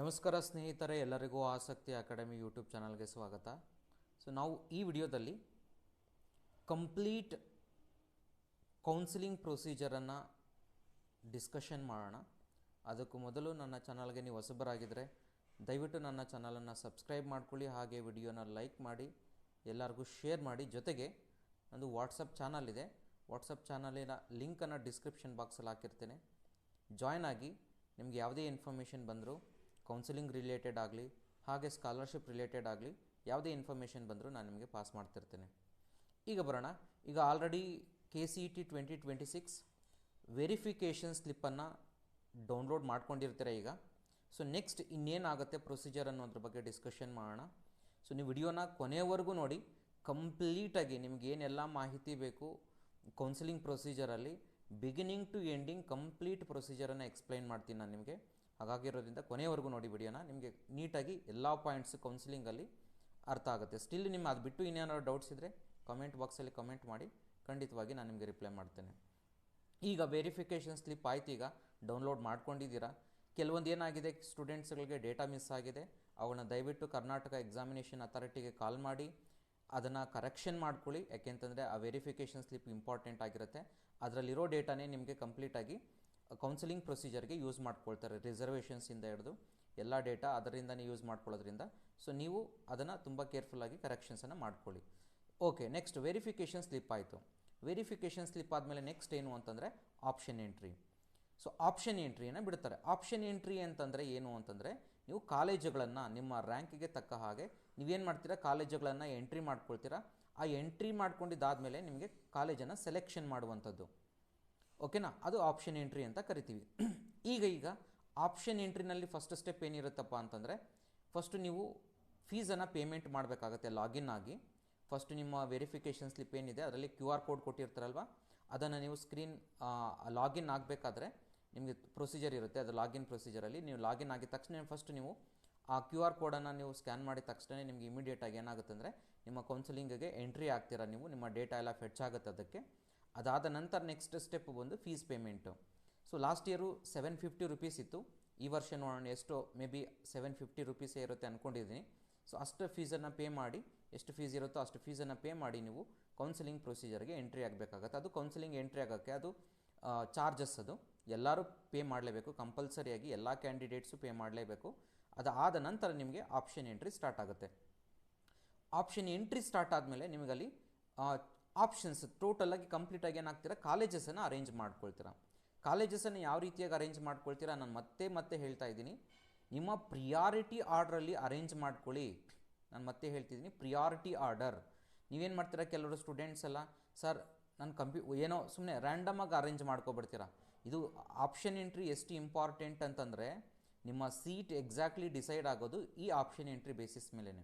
ನಮಸ್ಕಾರ ಸ್ನೇಹಿತರೆ, ಎಲ್ಲರಿಗೂ ಆಸಕ್ತಿ ಅಕಾಡೆಮಿ ಯೂಟ್ಯೂಬ್ ಚಾನಲ್ಗೆ ಸ್ವಾಗತ. ಸೊ ನಾವು ಈ ವಿಡಿಯೋದಲ್ಲಿ ಕಂಪ್ಲೀಟ್ ಕೌನ್ಸಿಲಿಂಗ್ ಪ್ರೊಸೀಜರನ್ನು ಡಿಸ್ಕಷನ್ ಮಾಡೋಣ. ಅದಕ್ಕೂ ಮೊದಲು ನನ್ನ ಚಾನಲ್ಗೆ ನೀವು ಹೊಸಬರಾಗಿದ್ದರೆ ದಯವಿಟ್ಟು ನನ್ನ ಚಾನಲನ್ನು ಸಬ್ಸ್ಕ್ರೈಬ್ ಮಾಡ್ಕೊಳ್ಳಿ, ಹಾಗೆ ವಿಡಿಯೋನ ಲೈಕ್ ಮಾಡಿ, ಎಲ್ಲರಿಗೂ ಶೇರ್ ಮಾಡಿ. ಜೊತೆಗೆ ಒಂದು ವಾಟ್ಸಪ್ ಚಾನಲ್ ಇದೆ, ವಾಟ್ಸಪ್ ಚಾನಲಿನ ಲಿಂಕನ್ನು ಡಿಸ್ಕ್ರಿಪ್ಷನ್ ಬಾಕ್ಸಲ್ಲಿ ಹಾಕಿರ್ತೇನೆ. ಜಾಯ್ನ್ ಆಗಿ ನಿಮಗೆ ಯಾವುದೇ ಇನ್ಫಾರ್ಮೇಷನ್ ಬಂದರೂ ಕೌನ್ಸಿಲಿಂಗ್ ರಿಲೇಟೆಡ್ ಆಗಲಿ ಹಾಗೆ ಸ್ಕಾಲರ್ಶಿಪ್ ರಿಲೇಟೆಡ್ ಆಗಲಿ ಯಾವುದೇ ಇನ್ಫಾರ್ಮೇಷನ್ ಬಂದರೂ ನಾನು ನಿಮಗೆ ಪಾಸ್ ಮಾಡ್ತಿರ್ತೇನೆ. ಈಗ ಬರೋಣ. ಈಗ ಆಲ್ರೆಡಿ KCET 2026 ವೆರಿಫಿಕೇಷನ್ ಸ್ಲಿಪ್ಪನ್ನು ಡೌನ್ಲೋಡ್ ಮಾಡ್ಕೊಂಡಿರ್ತೀರ ಈಗ. ಸೊ ನೆಕ್ಸ್ಟ್ ಇನ್ನೇನಾಗುತ್ತೆ ಪ್ರೊಸೀಜರ್ ಅನ್ನೋದ್ರ ಬಗ್ಗೆ ಡಿಸ್ಕಷನ್ ಮಾಡೋಣ. ಸೊ ನೀವು ವಿಡಿಯೋನ ಕೊನೆಯವರೆಗೂ ನೋಡಿ, ಕಂಪ್ಲೀಟಾಗಿ ನಿಮ್ಗೆ ಏನೆಲ್ಲ ಮಾಹಿತಿ ಬೇಕು ಕೌನ್ಸಿಲಿಂಗ್ ಪ್ರೊಸೀಜರಲ್ಲಿ ಬಿಗಿನಿಂಗ್ ಟು ಎಂಡಿಂಗ್ ಕಂಪ್ಲೀಟ್ ಪ್ರೊಸೀಜರನ್ನು ಎಕ್ಸ್ಪ್ಲೈನ್ ಮಾಡ್ತೀನಿ ನಾನು ನಿಮಗೆ. ಹಾಗಾಗಿರೋದ್ರಿಂದ ಕೊನೆಯವರೆಗೂ ನೋಡಿ ವಿಡಿಯೋನ, ನಿಮಗೆ ನೀಟಾಗಿ ಎಲ್ಲ ಪಾಯಿಂಟ್ಸ್ ಕೌನ್ಸಿಲಿಂಗಲ್ಲಿ ಅರ್ಥ ಆಗುತ್ತೆ. ಸ್ಟಿಲ್ ನಿಮ್ಮ ಅದು ಬಿಟ್ಟು ಇನ್ನೇನಾದ್ರು ಡೌಟ್ಸ್ ಇದ್ದರೆ ಕಮೆಂಟ್ ಬಾಕ್ಸಲ್ಲಿ ಕಮೆಂಟ್ ಮಾಡಿ, ಖಂಡಿತವಾಗಿ ನಾನು ನಿಮಗೆ ರಿಪ್ಲೈ ಮಾಡ್ತೇನೆ. ಈಗ ವೆರಿಫಿಕೇಷನ್ ಸ್ಲಿಪ್ ಆಯ್ತು, ಈಗ ಡೌನ್ಲೋಡ್ ಮಾಡ್ಕೊಂಡಿದ್ದೀರಾ. ಕೆಲವೊಂದು ಏನಾಗಿದೆ, ಸ್ಟೂಡೆಂಟ್ಸ್ಗಳಿಗೆ ಡೇಟಾ ಮಿಸ್ ಆಗಿದೆ, ಅವುಗಳನ್ನ ದಯವಿಟ್ಟು ಕರ್ನಾಟಕ ಎಕ್ಸಾಮಿನೇಷನ್ ಅಥಾರಿಟಿಗೆ ಕಾಲ್ ಮಾಡಿ ಅದನ್ನು ಕರೆಕ್ಷನ್ ಮಾಡ್ಕೊಳ್ಳಿ. ಯಾಕೆಂತಂದರೆ ಆ ವೆರಿಫಿಕೇಷನ್ ಸ್ಲಿಪ್ ಇಂಪಾರ್ಟೆಂಟ್ ಆಗಿರುತ್ತೆ. ಅದರಲ್ಲಿರೋ ಡೇಟಾನೇ ನಿಮಗೆ ಕಂಪ್ಲೀಟಾಗಿ ಕೌನ್ಸಿಲಿಂಗ್ ಪ್ರೊಸೀಜರ್ಗೆ ಯೂಸ್ ಮಾಡ್ಕೊಳ್ತಾರೆ. ರಿಸರ್ವೇಷನ್ಸಿಂದ ಹಿಡಿದು ಎಲ್ಲ ಡೇಟಾ ಅದರಿಂದನೇ ಯೂಸ್ ಮಾಡ್ಕೊಳ್ಳೋದ್ರಿಂದ ಸೊ ನೀವು ಅದನ್ನು ತುಂಬ ಕೇರ್ಫುಲ್ಲಾಗಿ ಕರೆಕ್ಷನ್ಸನ್ನು ಮಾಡ್ಕೊಳ್ಳಿ. ಓಕೆ, ನೆಕ್ಸ್ಟ್ ವೆರಿಫಿಕೇಷನ್ ಸ್ಲಿಪ್ ಆಯಿತು. ವೆರಿಫಿಕೇಷನ್ ಸ್ಲಿಪ್ ಆದಮೇಲೆ ನೆಕ್ಸ್ಟ್ ಏನು ಅಂತಂದರೆ ಆಪ್ಷನ್ ಎಂಟ್ರಿ. ಸೊ ಆಪ್ಷನ್ ಎಂಟ್ರಿಯನ್ನು ಬಿಡ್ತಾರೆ. ಆಪ್ಷನ್ ಎಂಟ್ರಿ ಅಂತಂದರೆ ಏನು ಅಂತಂದರೆ, ನೀವು ಕಾಲೇಜುಗಳನ್ನು ನಿಮ್ಮ ರ್ಯಾಂಕಿಗೆ ತಕ್ಕ ಹಾಗೆ ನೀವೇನು ಮಾಡ್ತೀರಾ, ಕಾಲೇಜುಗಳನ್ನು ಎಂಟ್ರಿ ಮಾಡ್ಕೊಳ್ತೀರಾ. ಆ ಎಂಟ್ರಿ ಮಾಡ್ಕೊಂಡಿದ್ದಾದಮೇಲೆ ನಿಮಗೆ ಕಾಲೇಜನ್ನು ಸೆಲೆಕ್ಷನ್ ಮಾಡುವಂಥದ್ದು. ಓಕೆನಾ, ಅದು ಆಪ್ಷನ್ ಎಂಟ್ರಿ ಅಂತ ಕರಿತೀವಿ. ಈಗ ಆಪ್ಷನ್ ಎಂಟ್ರಿನಲ್ಲಿ ಫಸ್ಟ್ ಸ್ಟೆಪ್ ಏನಿರುತ್ತಪ್ಪ ಅಂತಂದರೆ, ಫಸ್ಟು ನೀವು ಫೀಸನ್ನು ಪೇಮೆಂಟ್ ಮಾಡಬೇಕಾಗತ್ತೆ ಲಾಗಿನ್ ಆಗಿ. ಫಸ್ಟು ನಿಮ್ಮ ವೆರಿಫಿಕೇಷನ್ ಸ್ಲಿಪ್ ಏನಿದೆ ಅದರಲ್ಲಿ QR ಕೋಡ್ ಕೊಟ್ಟಿರ್ತಾರಲ್ವ, ಅದನ್ನು ನೀವು ಸ್ಕ್ರೀನ್ ಲಾಗಿನ್ ಆಗಬೇಕಾದ್ರೆ ನಿಮಗೆ ಪ್ರೊಸೀಜರ್ ಇರುತ್ತೆ. ಅದು ಲಾಗಿನ್ ಪ್ರೊಸೀಜರಲ್ಲಿ ನೀವು ಲಾಗಿನ್ ಆಗಿದ ತಕ್ಷಣ ಫಸ್ಟ್ ನೀವು ಆ QR ಕೋಡನ್ನು ನೀವು ಸ್ಕ್ಯಾನ್ ಮಾಡಿದ ತಕ್ಷಣ ನಿಮಗೆ ಇಮಿಡಿಯೇಟಾಗಿ ಏನಾಗುತ್ತೆ ಅಂದರೆ ನಿಮ್ಮ ಕೌನ್ಸಿಲಿಂಗಿಗೆ ಎಂಟ್ರಿ ಆಗ್ತೀರಾ ನೀವು, ನಿಮ್ಮ ಡೇಟಾ ಎಲ್ಲ ಫೆಚ್ ಆಗುತ್ತೆ ಅದಕ್ಕೆ. ಅದಾದ ನಂತರ ನೆಕ್ಸ್ಟ್ ಸ್ಟೆಪ್ ಬಂದು fees payment. So last year 750 rupees ಇತ್ತು, ಈ ವರ್ಷ ನೋಡೋಣ ಎಷ್ಟು, ಮೇ ಬಿ 750 ರುಪೀಸೇ ಇರುತ್ತೆ ಅಂದ್ಕೊಂಡಿದ್ದೀನಿ. ಸೊ ಅಷ್ಟು ಫೀಸನ್ನು ಪೇ ಮಾಡಿ, ಎಷ್ಟು ಫೀಸ್ ಇರುತ್ತೋ ಅಷ್ಟು ಫೀಸನ್ನು ಪೇ ಮಾಡಿ ನೀವು ಕೌನ್ಸಿಲಿಂಗ್ ಪ್ರೊಸೀಜರ್ಗೆ ಎಂಟ್ರಿ ಆಗಬೇಕಾಗತ್ತೆ. ಅದು ಕೌನ್ಸಿಲಿಂಗ್ ಎಂಟ್ರಿ ಆಗೋಕ್ಕೆ ಅದು ಚಾರ್ಜಸ್, ಅದು ಎಲ್ಲರೂ ಪೇ ಮಾಡಲೇಬೇಕು, ಕಂಪಲ್ಸರಿಯಾಗಿ ಎಲ್ಲ ಕ್ಯಾಂಡಿಡೇಟ್ಸು ಪೇ ಮಾಡಲೇಬೇಕು. ಅದಾದ ನಂತರ ನಿಮಗೆ ಆಪ್ಷನ್ ಎಂಟ್ರಿ ಸ್ಟಾರ್ಟ್ ಆಗುತ್ತೆ. ಆಪ್ಷನ್ ಎಂಟ್ರಿ ಸ್ಟಾರ್ಟ್ ಆದಮೇಲೆ ನಿಮಗಲ್ಲಿ ಆಪ್ಷನ್ಸ್ ಟೋಟಲಾಗಿ ಕಂಪ್ಲೀಟಾಗಿ ಏನಾಗ್ತೀರಾ, ಕಾಲೇಜಸನ್ನು ಅರೇಂಜ್ ಮಾಡ್ಕೊಳ್ತೀರಾ. ಕಾಲೇಜಸನ್ನು ಯಾವ ರೀತಿಯಾಗಿ ಅರೇಂಜ್ ಮಾಡ್ಕೊಳ್ತೀರಾ ನಾನು ಮತ್ತೆ ಹೇಳ್ತಾ ಇದ್ದೀನಿ, ನಿಮ್ಮ ಪ್ರಿಯಾರಿಟಿ ಆರ್ಡ್ರಲ್ಲಿ ಅರೇಂಜ್ ಮಾಡ್ಕೊಳ್ಳಿ. ನಾನು ಮತ್ತೆ ಹೇಳ್ತಿದ್ದೀನಿ, ಪ್ರಿಯಾರಿಟಿ ಆರ್ಡರ್. ನೀವೇನು ಮಾಡ್ತೀರಾ, ಕೆಲವರು ಸ್ಟೂಡೆಂಟ್ಸ್ ಎಲ್ಲ ಸರ್ ನಾನು ಏನೋ ಸುಮ್ಮನೆ ರ್ಯಾಂಡಮಾಗಿ ಅರೇಂಜ್ ಮಾಡ್ಕೊಬಿಡ್ತೀರಾ. ಇದು ಆಪ್ಷನ್ ಎಂಟ್ರಿ ಎಷ್ಟು ಇಂಪಾರ್ಟೆಂಟ್ ಅಂತಂದರೆ, ನಿಮ್ಮ ಸೀಟ್ ಎಕ್ಸಾಕ್ಟ್ಲಿ ಡಿಸೈಡ್ ಆಗೋದು ಈ ಆಪ್ಷನ್ ಎಂಟ್ರಿ ಬೇಸಿಸ್ ಮೇಲೇ.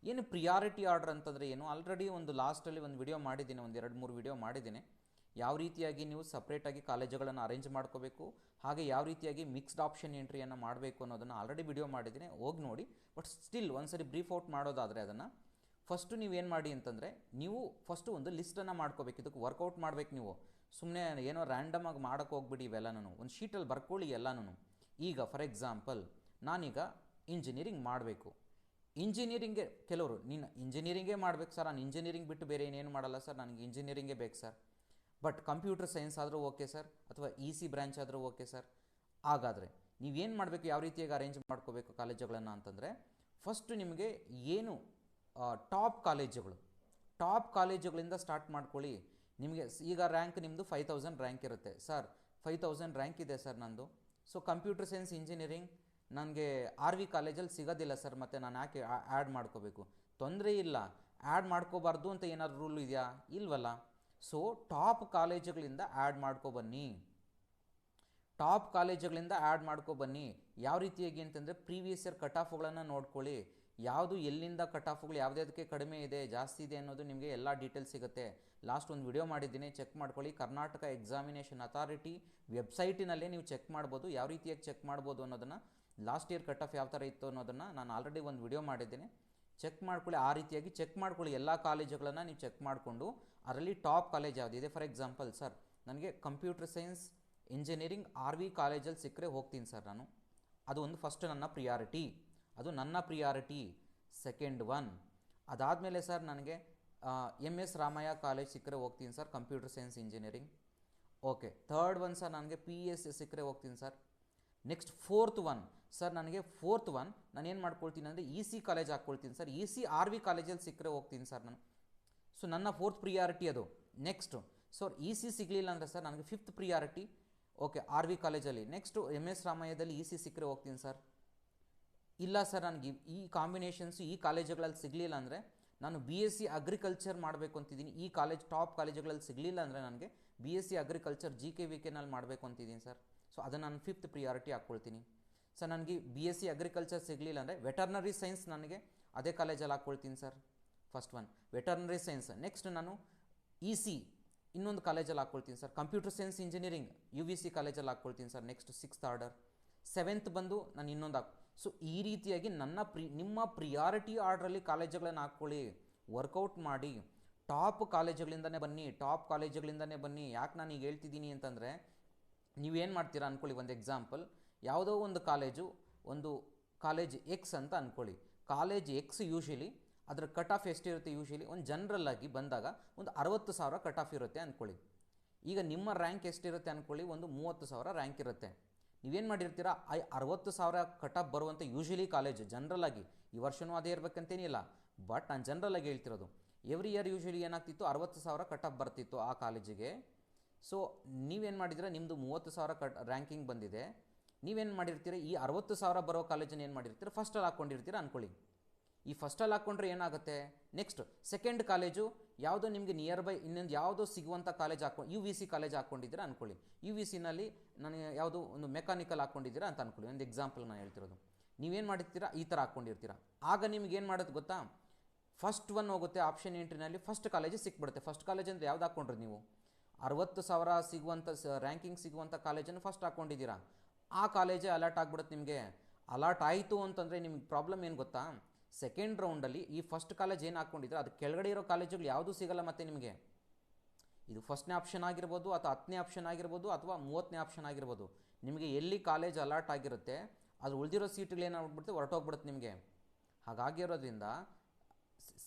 ಏನು ಪ್ರಿಯಾರಿಟಿ ಆರ್ಡರ್ ಅಂತಂದರೆ ಏನು, ಆಲ್ರೆಡಿ ಒಂದು ಲಾಸ್ಟಲ್ಲಿ ಒಂದು ವಿಡಿಯೋ ಮಾಡಿದ್ದೀನಿ, ಒಂದು 2-3 ವಿಡಿಯೋ ಮಾಡಿದ್ದೀನಿ. ಯಾವ ರೀತಿಯಾಗಿ ನೀವು ಸಪ್ರೇಟಾಗಿ ಕಾಲೇಜುಗಳನ್ನು ಅರೇಂಜ್ ಮಾಡ್ಕೋಬೇಕು, ಹಾಗೆ ಯಾವ ರೀತಿಯಾಗಿ ಮಿಕ್ಸ್ಡ್ ಆಪ್ಷನ್ ಎಂಟ್ರಿಯನ್ನು ಮಾಡಬೇಕು ಅನ್ನೋದನ್ನು ಆಲ್ರೆಡಿ ವಿಡಿಯೋ ಮಾಡಿದ್ದೀನಿ, ಹೋಗಿ ನೋಡಿ. ಬಟ್ ಸ್ಟಿಲ್ ಒಂದ್ಸರಿ ಬ್ರೀಫ್ ಔಟ್ ಮಾಡೋದಾದರೆ ಅದನ್ನು ಫಸ್ಟು ನೀವೇನು ಮಾಡಿ ಅಂತಂದರೆ, ನೀವು ಫಸ್ಟು ಒಂದು ಲಿಸ್ಟನ್ನು ಮಾಡ್ಕೋಬೇಕು. ಇದಕ್ಕೆ ವರ್ಕೌಟ್ ಮಾಡಬೇಕು. ನೀವು ಸುಮ್ಮನೆ ಏನೋ ರ್ಯಾಂಡಮಾಗಿ ಮಾಡೋಕ್ಕೆ ಹೋಗ್ಬಿಡಿ. ಇವೆಲ್ಲನೂ ಒಂದು ಶೀಟಲ್ಲಿ ಬರ್ಕೊಳ್ಳಿ ಎಲ್ಲನೂ. ಈಗ ಫಾರ್ ಎಕ್ಸಾಂಪಲ್ ನಾನೀಗ ಇಂಜಿನಿಯರಿಂಗ್ ಮಾಡಬೇಕು. ಇಂಜಿನಿಯರಿಂಗ್ಗೆ ಕೆಲವರು ನೀನು ಇಂಜಿನಿಯರಿಂಗೇ ಮಾಡಬೇಕು ಸರ್, ನಾನು ಇಂಜಿನಿಯರಿಂಗ್ ಬಿಟ್ಟು ಬೇರೆ ಏನೇನು ಮಾಡಲ್ಲ ಸರ್, ನನಗೆ ಇಂಜಿನಿಯರಿಂಗೇ ಬೇಕು ಸರ್. ಬಟ್ ಕಂಪ್ಯೂಟರ್ ಸೈನ್ಸ್ ಆದರೂ ಓಕೆ ಸರ್, ಅಥವಾ EC ಬ್ರ್ಯಾಂಚ್ ಆದರೂ ಓಕೆ ಸರ್. ಹಾಗಾದರೆ ನೀವೇನು ಮಾಡಬೇಕು, ಯಾವ ರೀತಿಯಾಗಿ ಅರೇಂಜ್ ಮಾಡ್ಕೋಬೇಕು ಕಾಲೇಜುಗಳನ್ನು ಅಂತಂದರೆ, ಫಸ್ಟು ನಿಮಗೆ ಏನು ಟಾಪ್ ಕಾಲೇಜುಗಳಿಂದ ಸ್ಟಾರ್ಟ್ ಮಾಡ್ಕೊಳ್ಳಿ. ನಿಮಗೆ ಈಗ ರ್ಯಾಂಕ್ ನಿಮ್ಮದು 5000 ರ್ಯಾಂಕ್ ಇರುತ್ತೆ ಸರ್, 5000 ರ್ಯಾಂಕ್ ಇದೆ ಸರ್ ನಂದು. ಸೊ ಕಂಪ್ಯೂಟರ್ ಸೈನ್ಸ್ ಇಂಜಿನಿಯರಿಂಗ್ ನನಗೆ RV ಕಾಲೇಜಲ್ಲಿ ಸಿಗೋದಿಲ್ಲ ಸರ್, ಮತ್ತು ನಾನು ಯಾಕೆ ಆ್ಯಡ್ ಮಾಡ್ಕೋಬೇಕು? ತೊಂದರೆ ಇಲ್ಲ, ಆ್ಯಡ್ ಮಾಡ್ಕೋಬಾರ್ದು ಅಂತ ಏನಾದ್ರು ರೂಲ್ ಇದೆಯಾ? ಇಲ್ವಲ್ಲ. ಸೊ ಟಾಪ್ ಕಾಲೇಜುಗಳಿಂದ ಆ್ಯಡ್ ಮಾಡ್ಕೊಬನ್ನಿ. ಯಾವ ರೀತಿಯಾಗಿ ಅಂತಂದರೆ, ಪ್ರೀವಿಯಸ್ ಇಯರ್ ಕಟ್ ಆಫ್ಗಳನ್ನು ನೋಡ್ಕೊಳ್ಳಿ. ಯಾವುದು ಎಲ್ಲಿಂದ ಕಟ್ ಆಫ್ಗಳು ಯಾವುದಕ್ಕೆ ಕಡಿಮೆ ಇದೆ ಜಾಸ್ತಿ ಇದೆ ಅನ್ನೋದು ನಿಮಗೆ ಎಲ್ಲ ಡೀಟೇಲ್ಸ್ ಸಿಗುತ್ತೆ. ಲಾಸ್ಟ್ ಒಂದು ವಿಡಿಯೋ ಮಾಡಿದ್ದೀನಿ, ಚೆಕ್ ಮಾಡ್ಕೊಳ್ಳಿ. ಕರ್ನಾಟಕ ಎಕ್ಸಾಮಿನೇಷನ್ ಅಥಾರಿಟಿ ವೆಬ್ಸೈಟಿನಲ್ಲೇ ನೀವು ಚೆಕ್ ಮಾಡ್ಬೋದು. ಯಾವ ರೀತಿಯಾಗಿ ಚೆಕ್ ಮಾಡ್ಬೋದು ಅನ್ನೋದನ್ನು, ಲಾಸ್ಟ್ ಇಯರ್ ಕಟ್ ಆಫ್ ಯಾವ ಥರ ಇತ್ತು ಅನ್ನೋದನ್ನು ನಾನು ಆಲ್ರೆಡಿ ಒಂದು ವಿಡಿಯೋ ಮಾಡಿದ್ದೀನಿ, ಚೆಕ್ ಮಾಡ್ಕೊಳ್ಳಿ. ಆ ರೀತಿಯಾಗಿ ಚೆಕ್ ಮಾಡ್ಕೊಳ್ಳಿ. ಎಲ್ಲ ಕಾಲೇಜುಗಳನ್ನು ನೀವು ಚೆಕ್ ಮಾಡಿಕೊಂಡು ಅದರಲ್ಲಿ ಟಾಪ್ ಕಾಲೇಜ್ ಯಾವುದಿದೆ. ಫಾರ್ ಎಕ್ಸಾಂಪಲ್ ಸರ್, ನನಗೆ ಕಂಪ್ಯೂಟರ್ ಸೈನ್ಸ್ ಇಂಜಿನಿಯರಿಂಗ್ RV ಕಾಲೇಜಲ್ಲಿ ಸಿಕ್ಕರೆ ಹೋಗ್ತೀನಿ ಸರ್ ನಾನು. ಅದು ಒಂದು ಫಸ್ಟ್ ನನ್ನ ಪ್ರಿಯಾರಿಟಿ, ಅದು ನನ್ನ ಪ್ರಿಯಾರಿಟಿ. ಸೆಕೆಂಡ್ ಒನ್ ಅದಾದಮೇಲೆ ಸರ್ ನನಗೆ MS ರಾಮಯ್ಯ ಕಾಲೇಜ್ ಸಿಕ್ಕರೆ ಹೋಗ್ತೀನಿ sir, computer science engineering. Okay, third one sir ನನಗೆ PES ಸಿಕ್ಕರೆ ಹೋಗ್ತೀನಿ sir. Next fourth one sir, ನನಗೆ ಫೋರ್ತ್ ಒನ್ ನಾನು ಏನು ಮಾಡ್ಕೊಳ್ತೀನಿ ಅಂದರೆ EC ಕಾಲೇಜ್ ಹಾಕ್ಕೊಳ್ತೀನಿ ಸರ್. EC RV ಕಾಲೇಜಲ್ಲಿ ಸಿಕ್ಕರೆ ಹೋಗ್ತೀನಿ ಸರ್ ನಾನು. ಸೊ ನನ್ನ ಫೋರ್ತ್ ಪ್ರಿಯಾರಿಟಿ ಅದು. ನೆಕ್ಸ್ಟು ಸರ್ EC ಸಿಗಲಿಲ್ಲ ಅಂದರೆ ಸರ್ ನನಗೆ ಫಿಫ್ತ್ ಪ್ರಿಯಾರಿಟಿ ಓಕೆ RV ಕಾಲೇಜಲ್ಲಿ. ನೆಕ್ಸ್ಟು MS ರಾಮಯ್ಯದಲ್ಲಿ EC ಸಿಕ್ಕರೆ ಹೋಗ್ತೀನಿ ಸರ್. ಇಲ್ಲ ಸರ್ ನನಗೆ ಈ ಕಾಂಬಿನೇಷನ್ಸು ಈ ಕಾಲೇಜುಗಳಲ್ಲಿ ಸಿಗಲಿಲ್ಲ ಅಂದರೆ ನಾನು BSc ಅಗ್ರಿಕಲ್ಚರ್ ಮಾಡಬೇಕು ಅಂತಿದ್ದೀನಿ. ಈ ಕಾಲೇಜ್ ಟಾಪ್ ಕಾಲೇಜುಗಳಲ್ಲಿ ಸಿಗಲಿಲ್ಲ ಅಂದರೆ ನನಗೆ BSc ಅಗ್ರಿಕಲ್ಚರ್ GKVKನಲ್ಲಿ ಮಾಡಬೇಕು ಅಂತಿದ್ದೀನಿ ಸರ್. ಸೊ ಅದನ್ನು ನಾನು ಫಿಫ್ತ್ ಪ್ರಿಯಾರಿಟಿ ಹಾಕ್ಕೊಳ್ತೀನಿ ಸರ್. ನನಗೆ BSc ಅಗ್ರಿಕಲ್ಚರ್ ಸಿಗಲಿಲ್ಲ ಅಂದರೆ ವೆಟರ್ನರಿ ಸೈನ್ಸ್ ನನಗೆ ಅದೇ ಕಾಲೇಜಲ್ಲಿ ಹಾಕ್ಕೊಳ್ತೀನಿ sir. First one veterinary science. Next ನಾನು EC ಇನ್ನೊಂದು ಕಾಲೇಜಲ್ಲಿ ಹಾಕ್ಕೊಳ್ತೀನಿ sir. Computer science engineering UVC ಕಾಲೇಜಲ್ಲಿ ಹಾಕ್ಕೊಳ್ತೀನಿ sir. Next sixth order. Seventh ಬಂದು ನಾನು ಇನ್ನೊಂದು ಸೊ ಈ ರೀತಿಯಾಗಿ ನಿಮ್ಮ ಪ್ರಿಯಾರಿಟಿ ಆರ್ಡ್ರಲ್ಲಿ ಕಾಲೇಜುಗಳನ್ನು ಹಾಕ್ಕೊಳ್ಳಿ, ವರ್ಕೌಟ್ ಮಾಡಿ. ಟಾಪ್ ಕಾಲೇಜುಗಳಿಂದನೇ ಬನ್ನಿ. ಯಾಕೆ ನಾನು ಈಗ ಹೇಳ್ತಿದ್ದೀನಿ ಅಂತಂದರೆ, ನೀವೇನು ಮಾಡ್ತೀರಾ ಅಂದ್ಕೊಳ್ಳಿ, ಒಂದು ಎಕ್ಸಾಂಪಲ್, ಯಾವುದೋ ಒಂದು ಕಾಲೇಜ್ X ಅಂತ ಅಂದ್ಕೊಳ್ಳಿ. ಕಾಲೇಜ್ X ಯೂಶಲಿ ಅದರ ಕಟ್ ಆಫ್ ಎಷ್ಟಿರುತ್ತೆ? ಯೂಶಲಿ ಒಂದು ಜನರಲ್ಲಾಗಿ ಬಂದಾಗ ಒಂದು 60,000 ಕಟ್ ಆಫ್ ಇರುತ್ತೆ ಅಂದ್ಕೊಳ್ಳಿ. ಈಗ ನಿಮ್ಮ ರ್ಯಾಂಕ್ ಎಷ್ಟಿರುತ್ತೆ ಅಂದ್ಕೊಳ್ಳಿ, ಒಂದು 30,000 ರ್ಯಾಂಕ್ ಇರುತ್ತೆ. ನೀವೇನು ಮಾಡಿರ್ತೀರಾ, 60,000 ಕಟ್ ಆಫ್ ಬರುವಂಥ ಯೂಶಲಿ ಕಾಲೇಜ್ ಜನರಲ್ಲಾಗಿ, ಈ ವರ್ಷವೂ ಅದೇ ಇರಬೇಕಂತೇನಿಲ್ಲ, ಬಟ್ ನಾನು ಜನರಲ್ಲಾಗಿ ಹೇಳ್ತಿರೋದು. ಎವ್ರಿ ಇಯರ್ ಯೂಶಲಿ ಏನಾಗ್ತಿತ್ತು, 60,000 ಕಟ್ ಆಫ್ ಬರ್ತಿತ್ತು ಆ ಕಾಲೇಜಿಗೆ. ಸೊ ನೀವೇನು ಮಾಡಿದ್ದೀರಾ, ನಿಮ್ಮದು 30,000 ರ್ಯಾಂಕಿಂಗ್ ಬಂದಿದೆ. ನೀವೇನು ಮಾಡಿರ್ತೀರ, ಈ 60,000 ಬರೋ ಕಾಲೇಜನ್ನು ಏನು ಮಾಡಿರ್ತೀರ, ಫಸ್ಟಲ್ಲಿ ಹಾಕ್ಕೊಂಡಿರ್ತೀರ ಅಂದ್ಕೊಳ್ಳಿ. ಈ ಫಸ್ಟಲ್ಲಿ ಹಾಕ್ಕೊಂಡ್ರೆ ಏನಾಗುತ್ತೆ, ನೆಕ್ಸ್ಟ್ ಸೆಕೆಂಡ್ ಕಾಲೇಜು ಯಾವುದೋ ನಿಮಗೆ ನಿಯರ್ ಬೈ ಇನ್ನೊಂದು ಯಾವುದೋ ಸಿಗುವಂಥ ಕಾಲೇಜ್ UVC ಕಾಲೇಜ್ ಹಾಕ್ಕೊಂಡಿದ್ದೀರಾ ಅಂದ್ಕೊಳ್ಳಿ. UVCನಲ್ಲಿ ನನಗೆ ಯಾವುದೋ ಒಂದು ಮೆಕ್ಯಾನಿಕಲ್ ಹಾಕ್ಕೊಂಡಿದ್ದೀರಾ ಅಂತ ಅಂದ್ಕೊಳ್ಳಿ, ಒಂದು ಎಕ್ಸಾಂಪಲ್ ನಾನು ಹೇಳ್ತಿರೋದು. ನೀವೇನು ಮಾಡಿರ್ತೀರಾ, ಈ ಥರ ಹಾಕ್ಕೊಂಡಿರ್ತೀರ. ಆಗ ನಿಮ್ಗೆ ಏನು ಮಾಡೋದು ಗೊತ್ತಾ, ಫಸ್ಟ್ ಒನ್ ಹೋಗುತ್ತೆ ಆಪ್ಷನ್ ಎಂಟ್ರಿನಲ್ಲಿ, ಫಸ್ಟ್ ಕಾಲೇಜ್ ಸಿಕ್ಬಿಡುತ್ತೆ. ಫಸ್ಟ್ ಕಾಲೇಜ್ ಅಂದರೆ ಯಾವ್ದು ಹಾಕ್ಕೊಂಡ್ರಿ ನೀವು, 60,000 ಸಿಗುವಂಥ ರ್ಯಾಂಕಿಂಗ್ ಸಿಗುವಂಥ ಕಾಲೇಜನ್ನು ಫಸ್ಟ್ ಹಾಕ್ಕೊಂಡಿದ್ದೀರಾ. ಆ ಕಾಲೇಜೇ ಅಲರ್ಟ್ ಆಗಿಬಿಡುತ್ತೆ ನಿಮಗೆ. ಅಲರ್ಟ್ ಆಯಿತು ಅಂತಂದರೆ ನಿಮ್ಗೆ ಪ್ರಾಬ್ಲಮ್ ಏನು ಗೊತ್ತಾ, ಸೆಕೆಂಡ್ ರೌಂಡಲ್ಲಿ ಈ ಫಸ್ಟ್ ಕಾಲೇಜ್ ಏನು ಹಾಕ್ಕೊಂಡಿದ್ರೆ ಅದು ಕೆಳಗಡೆ ಇರೋ ಕಾಲೇಜುಗಳು ಯಾವುದೂ ಸಿಗಲ್ಲ ಮತ್ತೆ ನಿಮಗೆ. ಇದು ಫಸ್ಟ್ನೇ ಆಪ್ಷನ್ ಆಗಿರ್ಬೋದು, ಅಥವಾ 10ನೇ ಆಪ್ಷನ್ ಆಗಿರ್ಬೋದು, ಅಥವಾ 30ನೇ ಆಪ್ಷನ್ ಆಗಿರ್ಬೋದು. ನಿಮಗೆ ಎಲ್ಲಿ ಕಾಲೇಜ್ ಅಲರ್ಟ್ ಆಗಿರುತ್ತೆ ಅದು ಉಳಿದಿರೋ ಸೀಟ್ಗಳು ಏನಾಗ್ಬಿಡುತ್ತೆ, ಹೊರಟೋಗ್ಬಿಡುತ್ತೆ ನಿಮಗೆ. ಹಾಗಾಗಿರೋದ್ರಿಂದ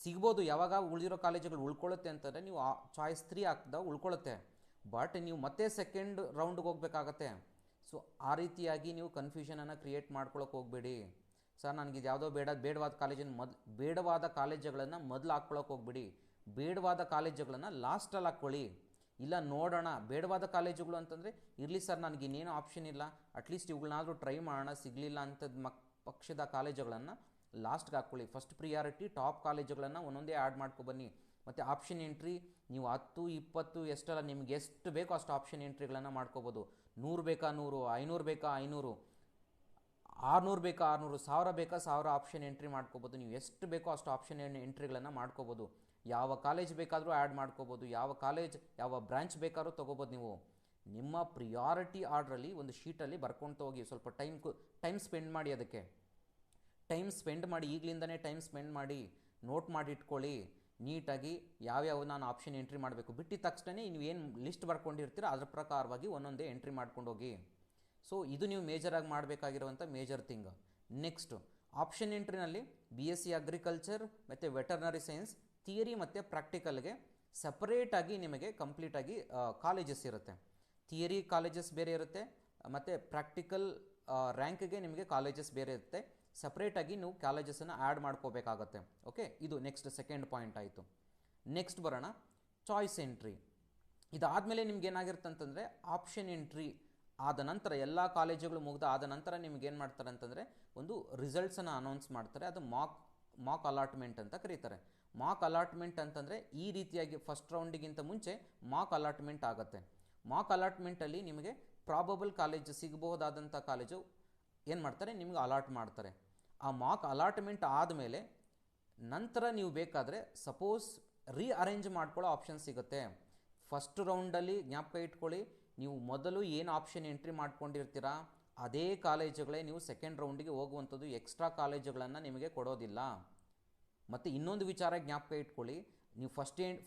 ಸಿಗ್ಬೋದು, ಯಾವಾಗ ಉಳಿದಿರೋ ಕಾಲೇಜುಗಳು ಉಳ್ಕೊಳ್ಳುತ್ತೆ ಅಂತಂದರೆ ನೀವು ಚಾಯ್ಸ್ 3 ಹಾಕಿದಾಗ ಉಳ್ಕೊಳ್ಳುತ್ತೆ, ಬಟ್ ನೀವು ಮತ್ತೆ ಸೆಕೆಂಡ್ ರೌಂಡ್ಗೆ ಹೋಗಬೇಕಾಗತ್ತೆ. ಸೊ ಆ ರೀತಿಯಾಗಿ ನೀವು ಕನ್ಫ್ಯೂಷನನ್ನು ಕ್ರಿಯೇಟ್ ಮಾಡ್ಕೊಳ್ಳೋಕೆ ಹೋಗಬೇಡಿ. ಸರ್ ನನಗಿದು ಯಾವುದೋ ಬೇಡವಾದ ಕಾಲೇಜನ್ನು ಬೇಡವಾದ ಕಾಲೇಜುಗಳನ್ನು ಮೊದಲು ಹಾಕ್ಕೊಳ್ಳೋಕೆ ಹೋಗ್ಬಿಡಿ. ಬೇಡವಾದ ಕಾಲೇಜುಗಳನ್ನು ಲಾಸ್ಟಲ್ಲಿ ಹಾಕ್ಕೊಳ್ಳಿ. ಇಲ್ಲ ನೋಡೋಣ, ಬೇಡವಾದ ಕಾಲೇಜುಗಳು ಅಂತಂದರೆ ಇರಲಿ ಸರ್, ನನಗೆ ಇನ್ನೇನು ಆಪ್ಷನ್ ಇಲ್ಲ, ಅಟ್ಲೀಸ್ಟ್ ಇವುಗಳನ್ನಾದರೂ ಟ್ರೈ ಮಾಡೋಣ, ಸಿಗಲಿಲ್ಲ ಅಂಥದ್ದು ಪಕ್ಷದ ಕಾಲೇಜುಗಳನ್ನು ಲಾಸ್ಟ್ಗೆ ಹಾಕ್ಕೊಳ್ಳಿ. ಫಸ್ಟ್ ಪ್ರಿಯಾರಿಟಿ ಟಾಪ್ ಕಾಲೇಜುಗಳನ್ನು ಒಂದೊಂದೇ ಆ್ಯಡ್ ಮಾಡ್ಕೊಬನ್ನಿ. ಮತ್ತು ಆಪ್ಷನ್ ಎಂಟ್ರಿ ನೀವು 10, 20 ಎಷ್ಟಲ್ಲ, ನಿಮ್ಗೆ ಎಷ್ಟು ಬೇಕೋ ಅಷ್ಟು ಆಪ್ಷನ್ ಎಂಟ್ರಿಗಳನ್ನು ಮಾಡ್ಕೋಬೋದು. 100 ಬೇಕಾ 100, 500 ಬೇಕಾ 500, 600 ಬೇಕಾ 600, 1000 ಬೇಕಾ 1000 ಆಪ್ಷನ್ ಎಂಟ್ರಿ ಮಾಡ್ಕೋಬೋದು. ನೀವು ಎಷ್ಟು ಬೇಕೋ ಅಷ್ಟು ಆಪ್ಷನ್ ಎಂಟ್ರಿಗಳನ್ನು ಮಾಡ್ಕೋಬೋದು. ಯಾವ ಕಾಲೇಜ್ ಬೇಕಾದರೂ ಆ್ಯಡ್ ಮಾಡ್ಕೋಬೋದು, ಯಾವ ಬ್ರಾಂಚ್ ಬೇಕಾದ್ರೂ ತೊಗೋಬೋದು. ನೀವು ನಿಮ್ಮ ಪ್ರಿಯಾರಿಟಿ ಆರ್ಡ್ರಲ್ಲಿ ಒಂದು ಶೀಟಲ್ಲಿ ಬರ್ಕೊಳ್ತಾ ಹೋಗಿ. ಸ್ವಲ್ಪ ಟೈಮ್ ಸ್ಪೆಂಡ್ ಮಾಡಿ, ಅದಕ್ಕೆ ಟೈಮ್ ಸ್ಪೆಂಡ್ ಮಾಡಿ, ಈಗಲಿಂದನೇ ಟೈಮ್ ಸ್ಪೆಂಡ್ ಮಾಡಿ, ನೋಟ್ ಮಾಡಿ ಇಟ್ಕೊಳ್ಳಿ ನೀಟಾಗಿ. ಯಾವ್ಯಾವ ನಾನು ಆಪ್ಷನ್ ಎಂಟ್ರಿ ಮಾಡಬೇಕು, ಬಿಟ್ಟಿದ ತಕ್ಷಣ ನೀವೇನು ಲಿಸ್ಟ್ ಬರ್ಕೊಂಡಿರ್ತೀರ ಅದ್ರ ಪ್ರಕಾರವಾಗಿ ಒಂದೊಂದೇ ಎಂಟ್ರಿ ಮಾಡ್ಕೊಂಡು ಹೋಗಿ. ಸೊ ಇದು ನೀವು ಮೇಜರಾಗಿ ಮಾಡಬೇಕಾಗಿರುವಂಥ ಮೇಜರ್ ಥಿಂಗ್. ನೆಕ್ಸ್ಟು ಆಪ್ಷನ್ ಎಂಟ್ರಿನಲ್ಲಿ BSc ಅಗ್ರಿಕಲ್ಚರ್ ಮತ್ತು ವೆಟರ್ನರಿ ಸೈನ್ಸ್ ಥಿಯರಿ ಮತ್ತು ಪ್ರಾಕ್ಟಿಕಲ್ಗೆ ಸಪ್ರೇಟಾಗಿ ನಿಮಗೆ ಕಂಪ್ಲೀಟಾಗಿ ಕಾಲೇಜಸ್ ಇರುತ್ತೆ. ಥಿಯರಿ ಕಾಲೇಜಸ್ ಬೇರೆ ಇರುತ್ತೆ, ಮತ್ತು ಪ್ರಾಕ್ಟಿಕಲ್ ರ್ಯಾಂಕ್ಗೆ ನಿಮಗೆ ಕಾಲೇಜಸ್ ಬೇರೆ ಇರುತ್ತೆ. ಸಪ್ರೇಟಾಗಿ ನೀವು ಕಾಲೇಜಸನ್ನು ಆ್ಯಡ್ ಮಾಡ್ಕೋಬೇಕಾಗತ್ತೆ. ಓಕೆ, ಇದು ನೆಕ್ಸ್ಟ್ ಸೆಕೆಂಡ್ ಪಾಯಿಂಟ್ ಆಯಿತು. ನೆಕ್ಸ್ಟ್ ಬರೋಣ ಚಾಯ್ಸ್ ಎಂಟ್ರಿ. ಇದಾದಮೇಲೆ ನಿಮ್ಗೆ ಏನಾಗಿರುತ್ತೆ ಅಂತಂದರೆ, ಆಪ್ಷನ್ ಎಂಟ್ರಿ ಆದ ನಂತರ ಎಲ್ಲ ಕಾಲೇಜುಗಳು ಮುಗಿದ ಆದ ನಂತರ ನಿಮ್ಗೆ ಏನು ಮಾಡ್ತಾರೆ ಅಂತಂದರೆ, ಒಂದು ರಿಸಲ್ಟ್ಸನ್ನು ಅನೌನ್ಸ್ ಮಾಡ್ತಾರೆ. ಅದು ಮಾಕ್ ಅಲಾಟ್ಮೆಂಟ್ ಅಂತ ಕರೀತಾರೆ. ಮಾಕ್ ಅಲಾಟ್ಮೆಂಟ್ ಅಂತಂದರೆ ಈ ರೀತಿಯಾಗಿ ಫಸ್ಟ್ ರೌಂಡಿಗಿಂತ ಮುಂಚೆ ಮಾಕ್ ಅಲಾಟ್ಮೆಂಟ್ ಆಗುತ್ತೆ. ಮಾಕ್ ಅಲಾಟ್ಮೆಂಟಲ್ಲಿ ನಿಮಗೆ ಪ್ರಾಬಬಲ್ ಕಾಲೇಜು ಸಿಗಬಹುದಾದಂಥ ಕಾಲೇಜು ಏನು ಮಾಡ್ತಾರೆ, ನಿಮ್ಗೆ ಅಲಾಟ್ ಮಾಡ್ತಾರೆ. ಆ ಮಾಕ್ ಅಲಾಟ್ಮೆಂಟ್ ಆದಮೇಲೆ ನಂತರ ನೀವು ಬೇಕಾದರೆ ಸಪೋಸ್ ರೀಅರೇಂಜ್ ಮಾಡ್ಕೊಳ್ಳೋ ಆಪ್ಷನ್ ಸಿಗುತ್ತೆ. ಫಸ್ಟ್ ರೌಂಡಲ್ಲಿ ಜ್ಞಾಪಕ ಇಟ್ಕೊಳ್ಳಿ, ನೀವು ಮೊದಲು ಏನು ಆಪ್ಷನ್ ಎಂಟ್ರಿ ಮಾಡ್ಕೊಂಡಿರ್ತೀರಾ ಅದೇ ಕಾಲೇಜುಗಳೇ ನೀವು ಸೆಕೆಂಡ್ ರೌಂಡಿಗೆ ಹೋಗುವಂಥದ್ದು. ಎಕ್ಸ್ಟ್ರಾ ಕಾಲೇಜುಗಳನ್ನು ನಿಮಗೆ ಕೊಡೋದಿಲ್ಲ. ಮತ್ತು ಇನ್ನೊಂದು ವಿಚಾರ ಜ್ಞಾಪಕ ಇಟ್ಕೊಳ್ಳಿ, ನೀವು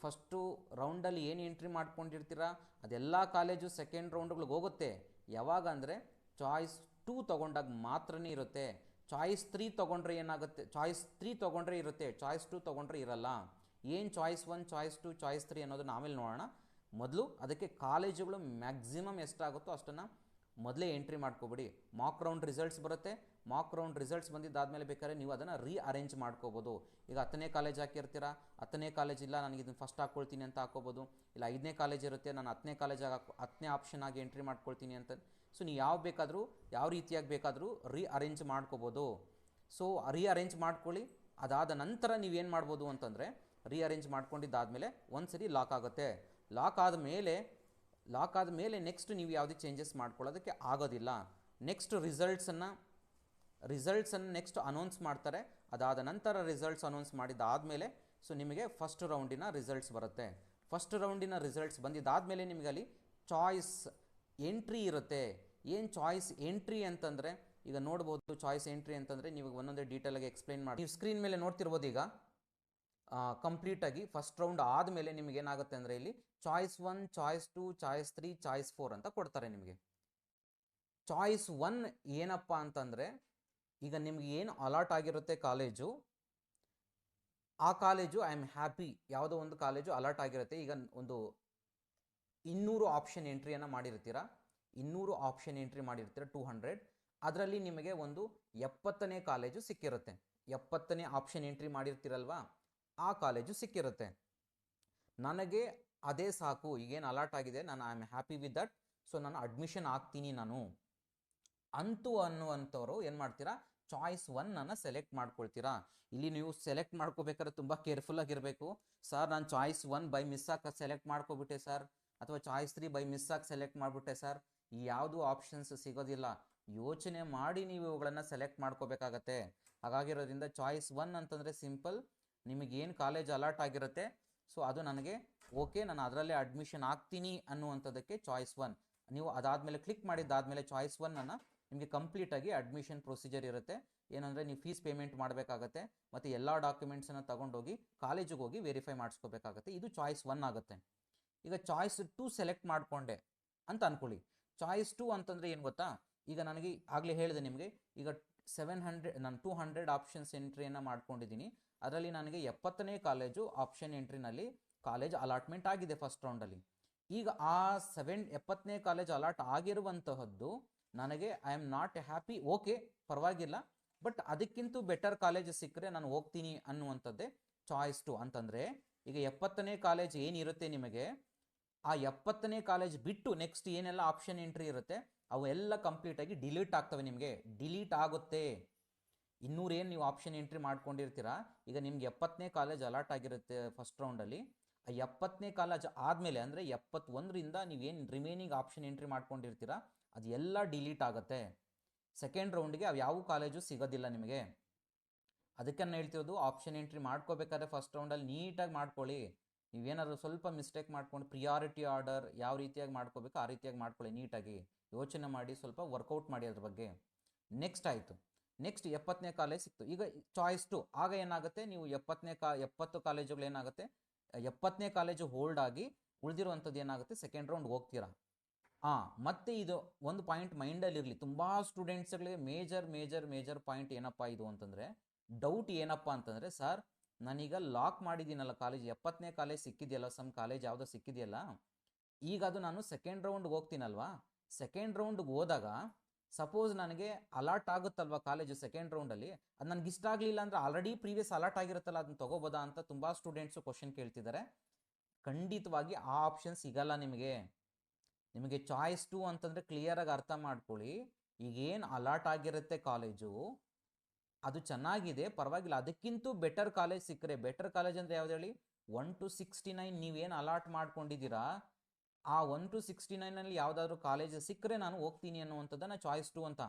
ಫಸ್ಟು ರೌಂಡಲ್ಲಿ ಏನು ಎಂಟ್ರಿ ಮಾಡ್ಕೊಂಡಿರ್ತೀರಾ ಅದೆಲ್ಲ ಕಾಲೇಜು ಸೆಕೆಂಡ್ ರೌಂಡ್ಗಳಿಗೆ ಹೋಗುತ್ತೆ. ಯಾವಾಗ ಅಂದರೆ ಚಾಯ್ಸ್ 2 ತೊಗೊಂಡಾಗ ಮಾತ್ರನೇ ಇರುತ್ತೆ. ಚಾಯ್ಸ್ 3 ತೊಗೊಂಡ್ರೆ ಏನಾಗುತ್ತೆ, ಚಾಯ್ಸ್ 3 ತೊಗೊಂಡ್ರೆ ಇರುತ್ತೆ, ಚಾಯ್ಸ್ 2 ತೊಗೊಂಡ್ರೆ ಇರಲ್ಲ. ಏನು ಚಾಯ್ಸ್ 1, ಚಾಯ್ಸ್ 2, ಚಾಯ್ಸ್ 3 ಅನ್ನೋದನ್ನ ಆಮೇಲೆ ನೋಡೋಣ. ಮೊದಲು ಅದಕ್ಕೆ ಕಾಲೇಜುಗಳು ಮ್ಯಾಕ್ಸಿಮಮ್ ಎಷ್ಟಾಗುತ್ತೋ ಅಷ್ಟನ್ನು ಮೊದಲೇ ಎಂಟ್ರಿ ಮಾಡ್ಕೊಬಿಡಿ. ಮಾಕ್ ರೌಂಡ್ ರಿಸಲ್ಟ್ಸ್ ಬರುತ್ತೆ. ಮಾಕ್ ರೌಂಡ್ ರಿಸಲ್ಟ್ಸ್ ಬಂದಿದ್ದಾದಮೇಲೆ ಬೇಕಾದ್ರೆ ನೀವು ಅದನ್ನು ರೀಅರೇಂಜ್ ಮಾಡ್ಕೋಬೋದು. ಈಗ 10ನೇ ಕಾಲೇಜ್ ಹಾಕಿರ್ತೀರಾ, 10ನೇ ಕಾಲೇಜ್ ಇಲ್ಲ ನನಗೆ ಇದನ್ನು ಫಸ್ಟ್ ಹಾಕ್ಕೊಳ್ತೀನಿ ಅಂತ ಹಾಕೋಬೋದು. ಇಲ್ಲ 5ನೇ ಕಾಲೇಜ್ ಇರುತ್ತೆ, ನಾನು 10ನೇ ಕಾಲೇಜಾಗಿ 10ನೇ ಆಪ್ಷನ್ ಆಗಿ ಎಂಟ್ರಿ ಮಾಡ್ಕೊಳ್ತೀನಿ ಅಂತ. ಸೊ ನೀವು ಯಾವ ರೀತಿಯಾಗಿ ಬೇಕಾದರೂ ರೀಅರೇಂಜ್ ಮಾಡ್ಕೋಬೋದು. ಸೊ ರೀಅರೇಂಜ್ ಮಾಡ್ಕೊಳ್ಳಿ. ಅದಾದ ನಂತರ ನೀವೇನು ಮಾಡ್ಬೋದು ಅಂತಂದರೆ, ರೀಅರೇಂಜ್ ಮಾಡ್ಕೊಂಡಿದ್ದಾದಮೇಲೆ ಒಂದು ಸರಿ ಲಾಕ್ ಆಗುತ್ತೆ. ಲಾಕ್ ಆದಮೇಲೆ ನೆಕ್ಸ್ಟ್ ನೀವು ಯಾವುದೇ ಚೇಂಜಸ್ ಮಾಡ್ಕೊಳ್ಳೋದಕ್ಕೆ ಆಗೋದಿಲ್ಲ. ನೆಕ್ಸ್ಟ್ ರಿಸಲ್ಟ್ಸನ್ನು ನೆಕ್ಸ್ಟ್ ಅನೌನ್ಸ್ ಮಾಡ್ತಾರೆ. ಅದಾದ ನಂತರ ರಿಸಲ್ಟ್ಸ್ ಅನೌನ್ಸ್ ಮಾಡಿದ್ದಾದಮೇಲೆ ಸೊ ನಿಮಗೆ ಫಸ್ಟ್ ರೌಂಡಿನ ರಿಸಲ್ಟ್ಸ್ ಬರುತ್ತೆ. ಫಸ್ಟ್ ರೌಂಡಿನ ರಿಸಲ್ಟ್ಸ್ ಬಂದಿದ್ದಾದಮೇಲೆ ನಿಮಗೆ ಅಲ್ಲಿ ಚಾಯ್ಸ್ ಎಂಟ್ರಿ ಇರುತ್ತೆ. ಏನು ಚಾಯ್ಸ್ ಎಂಟ್ರಿ ಅಂತಂದರೆ, ಈಗ ನೋಡ್ಬೋದು ಚಾಯ್ಸ್ ಎಂಟ್ರಿ ಅಂತಂದರೆ ನೀವು ಒಂದೊಂದೇ ಡೀಟೇಲಾಗಿ ಎಕ್ಸ್ಪ್ಲೈನ್ ಮಾಡಿ. ನೀವು ಸ್ಕ್ರೀನ್ ಮೇಲೆ ನೋಡ್ತಿರ್ಬೋದು. ಈಗ ಕಂಪ್ಲೀಟಾಗಿ ಫಸ್ಟ್ ರೌಂಡ್ ಆದಮೇಲೆ ನಿಮಗೆ ಏನಾಗುತ್ತೆ ಅಂದರೆ ಇಲ್ಲಿ ಚಾಯ್ಸ್ 1, ಚಾಯ್ಸ್ 2, ಚಾಯ್ಸ್ 3, ಚಾಯ್ಸ್ 4 ಅಂತ ಕೊಡ್ತಾರೆ ನಿಮಗೆ. ಚಾಯ್ಸ್ 1 ಏನಪ್ಪ ಅಂತಂದರೆ, ಈಗ ನಿಮ್ಗೆ ಏನು ಅಲಾಟ್ ಆಗಿರುತ್ತೆ ಕಾಲೇಜು, ಆ ಕಾಲೇಜು ಐ ಆಮ್ ಹ್ಯಾಪಿ, ಯಾವುದೋ ಒಂದು ಕಾಲೇಜು ಅಲಾಟ್ ಆಗಿರುತ್ತೆ. ಈಗ ಒಂದು 200 ಆಪ್ಷನ್ ಎಂಟ್ರಿಯನ್ನು ಮಾಡಿರ್ತೀರ, 200 ಆಪ್ಷನ್ ಎಂಟ್ರಿ ಮಾಡಿರ್ತೀರ 200. ಅದರಲ್ಲಿ ನಿಮಗೆ ಒಂದು 70ನೇ ಕಾಲೇಜು ಸಿಕ್ಕಿರುತ್ತೆ. 70ನೇ ಆಪ್ಷನ್ ಎಂಟ್ರಿ ಮಾಡಿರ್ತೀರಲ್ವಾ, ಆ ಕಾಲೇಜು ಸಿಕ್ಕಿರುತ್ತೆ. ನನಗೆ ಅದೇ ಸಾಕು, ಈಗೇನು ಅಲಾಟ್ ಆಗಿದೆ, ನಾನು I am happy with that, so ನಾನು ಅಡ್ಮಿಷನ್ ಆಗ್ತೀನಿ ನಾನು ಅನ್ನುವಂಥವ್ರು ಏನು ಮಾಡ್ತೀರಾ, ಚಾಯ್ಸ್ 1 ಸೆಲೆಕ್ಟ್ ಮಾಡ್ಕೊಳ್ತೀರಾ. ಇಲ್ಲಿ ನೀವು ಸೆಲೆಕ್ಟ್ ಮಾಡ್ಕೋಬೇಕಾದ್ರೆ ತುಂಬ ಕೇರ್ಫುಲ್ಲಾಗಿರಬೇಕು. ಸರ್ ನಾನು ಚಾಯ್ಸ್ 1 ಬೈ ಮಿಸ್ಸಾಗಿ ಸೆಲೆಕ್ಟ್ ಮಾಡ್ಕೊಬಿಟ್ಟೆ ಸರ್, ಅಥವಾ ಚಾಯ್ಸ್ 3 ಬೈ ಮಿಸ್ಸಾಗಿ ಸೆಲೆಕ್ಟ್ ಮಾಡಿಬಿಟ್ಟೆ ಸರ್, ಈ ಯಾವುದೂ ಆಪ್ಷನ್ಸ್ ಸಿಗೋದಿಲ್ಲ. ಯೋಚನೆ ಮಾಡಿ ನೀವು ಇವುಗಳನ್ನು ಸೆಲೆಕ್ಟ್ ಮಾಡ್ಕೋಬೇಕಾಗತ್ತೆ. ಹಾಗಾಗಿರೋದ್ರಿಂದ ಚಾಯ್ಸ್ 1 ಅಂತಂದರೆ ಸಿಂಪಲ್, ನಿಮಗೇನು ಕಾಲೇಜ್ ಅಲಾಟ್ ಆಗಿರುತ್ತೆ ಸೊ ಅದು ನನಗೆ ಓಕೆ, ನಾನು ಅದರಲ್ಲೇ ಅಡ್ಮಿಷನ್ ಆಗ್ತೀನಿ ಅನ್ನುವಂಥದ್ದಕ್ಕೆ ಚಾಯ್ಸ್ 1. ನೀವು ಅದಾದಮೇಲೆ ಕ್ಲಿಕ್ ಮಾಡಿದ್ದಾದಮೇಲೆ ಚಾಯ್ಸ್ 1 ನಿಮಗೆ ಕಂಪ್ಲೀಟಾಗಿ ಅಡ್ಮಿಷನ್ ಪ್ರೊಸೀಜರ್ ಇರುತ್ತೆ. ಏನಂದರೆ ನೀವು ಫೀಸ್ ಪೇಮೆಂಟ್ ಮಾಡಬೇಕಾಗತ್ತೆ ಮತ್ತು ಎಲ್ಲ ಡಾಕ್ಯುಮೆಂಟ್ಸನ್ನು ತೊಗೊಂಡೋಗಿ ಕಾಲೇಜಿಗೆ ಹೋಗಿ ವೆರಿಫೈ ಮಾಡಿಸ್ಕೋಬೇಕಾಗತ್ತೆ. ಇದು ಚಾಯ್ಸ್ 1 ಆಗುತ್ತೆ. ಈಗ ಚಾಯ್ಸ್ 2 ಸೆಲೆಕ್ಟ್ ಮಾಡಿಕೊಂಡೆ ಅಂತ ಅಂದ್ಕೊಳ್ಳಿ. ಚಾಯ್ಸ್ 2 ಅಂತಂದರೆ ಏನು ಗೊತ್ತಾ, ಈಗ ನನಗೆ ಆಗಲೇ ಹೇಳಿದೆ ನಿಮಗೆ, ಈಗ 700 ನಾನು 200 ಆಪ್ಷನ್ಸ್ ಎಂಟ್ರಿಯನ್ನು ಮಾಡ್ಕೊಂಡಿದ್ದೀನಿ. ಅದರಲ್ಲಿ ನನಗೆ 70ನೇ ಕಾಲೇಜು ಆಪ್ಷನ್ ಎಂಟ್ರಿನಲ್ಲಿ ಕಾಲೇಜ್ ಅಲಾಟ್ಮೆಂಟ್ ಆಗಿದೆ ಫಸ್ಟ್ ರೌಂಡಲ್ಲಿ. ಈಗ ಆ 70ನೇ ಕಾಲೇಜ್ ಅಲಾಟ್ ಆಗಿರುವಂತಹದ್ದು ನನಗೆ I am not happy, okay ಪರವಾಗಿಲ್ಲ, ಬಟ್ ಅದಕ್ಕಿಂತ ಬೆಟರ್ ಕಾಲೇಜ್ ಸಿಕ್ಕರೆ ನಾನು ಹೋಗ್ತೀನಿ ಅನ್ನುವಂಥದ್ದೇ ಚಾಯ್ಸ್ 2 ಅಂತಂದರೆ. ಈಗ 70ನೇ ಕಾಲೇಜ್ ಏನಿರುತ್ತೆ ನಿಮಗೆ, ಆ 70ನೇ ಕಾಲೇಜ್ ಬಿಟ್ಟು ನೆಕ್ಸ್ಟ್ ಏನೆಲ್ಲ ಆಪ್ಷನ್ ಎಂಟ್ರಿ ಇರುತ್ತೆ ಅವೆಲ್ಲ ಕಂಪ್ಲೀಟಾಗಿ ಡಿಲೀಟ್ ಆಗ್ತವೆ. ನಿಮಗೆ ಡಿಲೀಟ್ ಆಗುತ್ತೆ. 200 ಏನು ನೀವು ಆಪ್ಷನ್ ಎಂಟ್ರಿ ಮಾಡ್ಕೊಂಡಿರ್ತೀರಾ, ಈಗ ನಿಮ್ಗೆ 70ನೇ ಕಾಲೇಜ್ ಅಲಾಟ್ ಆಗಿರುತ್ತೆ ಫಸ್ಟ್ ರೌಂಡಲ್ಲಿ. ಆ 70ನೇ ಕಾಲೇಜ್ ಆದಮೇಲೆ ಅಂದರೆ 71ರಿಂದ ನೀವೇನು ರಿಮೈನಿಂಗ್ ಆಪ್ಷನ್ ಎಂಟ್ರಿ ಮಾಡ್ಕೊಂಡಿರ್ತೀರಾ ಅದು ಎಲ್ಲ ಡಿಲೀಟ್ ಆಗುತ್ತೆ. ಸೆಕೆಂಡ್ ರೌಂಡ್ಗೆ ಅವು ಯಾವ ಕಾಲೇಜು ಸಿಗೋದಿಲ್ಲ ನಿಮಗೆ. ಅದಕ್ಕೆ ನಾನು ಹೇಳ್ತಿರೋದು, ಆಪ್ಷನ್ ಎಂಟ್ರಿ ಮಾಡ್ಕೋಬೇಕಾದ್ರೆ ಫಸ್ಟ್ ರೌಂಡಲ್ಲಿ ನೀಟಾಗಿ ಮಾಡ್ಕೊಳ್ಳಿ. ನೀವೇನಾದ್ರು ಸ್ವಲ್ಪ ಮಿಸ್ಟೇಕ್ ಮಾಡ್ಕೊಂಡು ಪ್ರಿಯಾರಿಟಿ ಆರ್ಡರ್ ಯಾವ ರೀತಿಯಾಗಿ ಮಾಡ್ಕೋಬೇಕು ಆ ರೀತಿಯಾಗಿ ಮಾಡ್ಕೊಳ್ಳಿ. ನೀಟಾಗಿ ಯೋಚನೆ ಮಾಡಿ ಸ್ವಲ್ಪ ವರ್ಕೌಟ್ ಮಾಡಿ ಅದ್ರ ಬಗ್ಗೆ. ನೆಕ್ಸ್ಟ್ ಆಯಿತು, ನೆಕ್ಸ್ಟ್ 70ನೇ ಕಾಲೇಜ್ ಸಿಕ್ತು. ಈಗ ಚಾಯ್ಸ್ 2 ಆಗ ಏನಾಗುತ್ತೆ, ನೀವು 70 ಕಾಲೇಜುಗಳು ಏನಾಗುತ್ತೆ, 70ನೇ ಕಾಲೇಜು ಹೋಲ್ಡ್ ಆಗಿ ಉಳಿದಿರುವಂಥದ್ದು ಏನಾಗುತ್ತೆ ಸೆಕೆಂಡ್ ರೌಂಡ್ ಹೋಗ್ತೀರಾ. ಮತ್ತೆ ಇದು ಒಂದು ಪಾಯಿಂಟ್ ಮೈಂಡಲ್ಲಿ ಇರಲಿ, ತುಂಬ ಸ್ಟೂಡೆಂಟ್ಸ್ಗಳಿಗೆ ಮೇಜರ್ ಪಾಯಿಂಟ್ ಏನಪ್ಪ ಇದು ಅಂತಂದರೆ, ಡೌಟ್ ಏನಪ್ಪ ಅಂತಂದರೆ, ಸರ್ ನಾನೀಗ ಲಾಕ್ ಮಾಡಿದ್ದೀನಲ್ಲ ಕಾಲೇಜ್, 70ನೇ ಕಾಲೇಜ್ ಸಿಕ್ಕಿದೆಯಲ್ಲ, ಸಮ್ ಕಾಲೇಜ್ ಯಾವುದೋ ಸಿಕ್ಕಿದೆಯಲ್ಲ, ಈಗ ಅದು ನಾನು ಸೆಕೆಂಡ್ ರೌಂಡ್ಗೆ ಹೋಗ್ತೀನಲ್ವಾ, ಸೆಕೆಂಡ್ ರೌಂಡ್ಗೆ ಹೋದಾಗ ಸಪೋಸ್ ನನಗೆ ಅಲಾಟ್ ಆಗುತ್ತಲ್ವ ಕಾಲೇಜು ಸೆಕೆಂಡ್ ರೌಂಡಲ್ಲಿ, ಅದು ನನಗೆ ಇಷ್ಟ ಆಗಲಿಲ್ಲ ಅಂದರೆ ಆಲ್ರೆಡಿ ಪ್ರೀವಿಯಸ್ ಅಲಾಟ್ ಆಗಿರುತ್ತಲ್ಲ ಅದನ್ನ ತೊಗೋಬೋದಾ ಅಂತ ತುಂಬ ಸ್ಟೂಡೆಂಟ್ಸು ಕ್ವಶನ್ ಕೇಳ್ತಿದ್ದಾರೆ. ಖಂಡಿತವಾಗಿ ಆ ಆಪ್ಷನ್ ಸಿಗಲ್ಲ ನಿಮಗೆ. ಚಾಯ್ಸ್ 2 ಅಂತಂದರೆ ಕ್ಲಿಯರಾಗಿ ಅರ್ಥ ಮಾಡ್ಕೊಳ್ಳಿ. ಈಗೇನು ಅಲಾಟ್ ಆಗಿರುತ್ತೆ ಕಾಲೇಜು ಅದು ಚೆನ್ನಾಗಿದೆ ಪರವಾಗಿಲ್ಲ, ಅದಕ್ಕಿಂತ ಬೆಟರ್ ಕಾಲೇಜ್ ಸಿಕ್ಕರೆ, ಬೆಟರ್ ಕಾಲೇಜ್ ಅಂದರೆ ಯಾವ್ದು ಹೇಳಿ, 1 to 69 ನೀವೇನು ಅಲಾಟ್ ಮಾಡ್ಕೊಂಡಿದ್ದೀರಾ ಆ 1 to 69 ಯಾವುದಾದ್ರೂ ಕಾಲೇಜ್ ಸಿಕ್ಕರೆ ನಾನು ಹೋಗ್ತೀನಿ ಅನ್ನುವಂಥದ್ದನ್ನು ಚಾಯ್ಸ್ 2 ಅಂತ.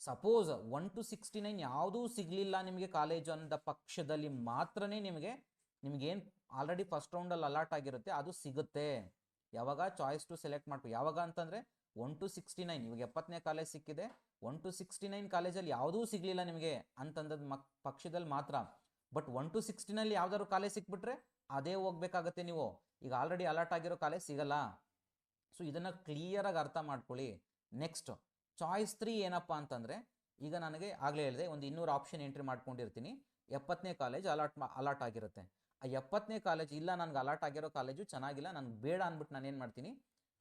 ಸಪೋಸ್ 1 to 69 ಯಾವುದೂ ಸಿಗಲಿಲ್ಲ ನಿಮಗೆ ಕಾಲೇಜು ಅಂದ ಪಕ್ಷದಲ್ಲಿ ಮಾತ್ರನೇ ನಿಮಗೇನು ಆಲ್ರೆಡಿ ಫಸ್ಟ್ ರೌಂಡಲ್ಲಿ ಅಲಾಟ್ ಆಗಿರುತ್ತೆ ಅದು ಸಿಗುತ್ತೆ. ಯಾವಾಗ ಚಾಯ್ಸ್ 2 ಸೆಲೆಕ್ಟ್ ಮಾಡ್ಕೊ, ಯಾವಾಗ ಅಂತಂದರೆ 1 to 69, ಇವಾಗ 70ನೇ ಕಾಲೇಜ್ ಸಿಕ್ಕಿದೆ, 1 to 69 ಕಾಲೇಜಲ್ಲಿ ಯಾವುದೂ ಸಿಗಲಿಲ್ಲ ನಿಮಗೆ ಅಂತಂದದ್ದು ಪಕ್ಷದಲ್ಲಿ ಮಾತ್ರ. ಬಟ್ 1 to 69 ಯಾವ್ದಾದ್ರು ಕಾಲೇಜ್ ಸಿಕ್ಬಿಟ್ರೆ ಅದೇ ಹೋಗ್ಬೇಕಾಗತ್ತೆ ನೀವು. ಈಗ ಆಲ್ರೆಡಿ ಅಲಾಟ್ ಆಗಿರೋ ಕಾಲೇಜ್ ಸಿಗಲ್ಲ. ಸೊ ಇದನ್ನು ಕ್ಲಿಯರಾಗಿ ಅರ್ಥ ಮಾಡ್ಕೊಳ್ಳಿ. ನೆಕ್ಸ್ಟ್ ಚಾಯ್ಸ್ 3 ಏನಪ್ಪ ಅಂತಂದರೆ, ಈಗ ನನಗೆ ಆಗಲೇ ಹೇಳಿದೆ ಒಂದು 200 ಆಪ್ಷನ್ ಎಂಟ್ರಿ ಮಾಡ್ಕೊಂಡಿರ್ತೀನಿ, 70ನೇ ಕಾಲೇಜ್ ಅಲಾಟ್ ಆಗಿರುತ್ತೆ. ಆ 70ನೇ ಕಾಲೇಜ್ ಇಲ್ಲ, ನನಗೆ ಅಲಾಟ್ ಆಗಿರೋ ಕಾಲೇಜು ಚೆನ್ನಾಗಿಲ್ಲ, ನನಗೆ ಬೇಡ ಅಂದ್ಬಿಟ್ಟು ನಾನು ಏನು ಮಾಡ್ತೀನಿ,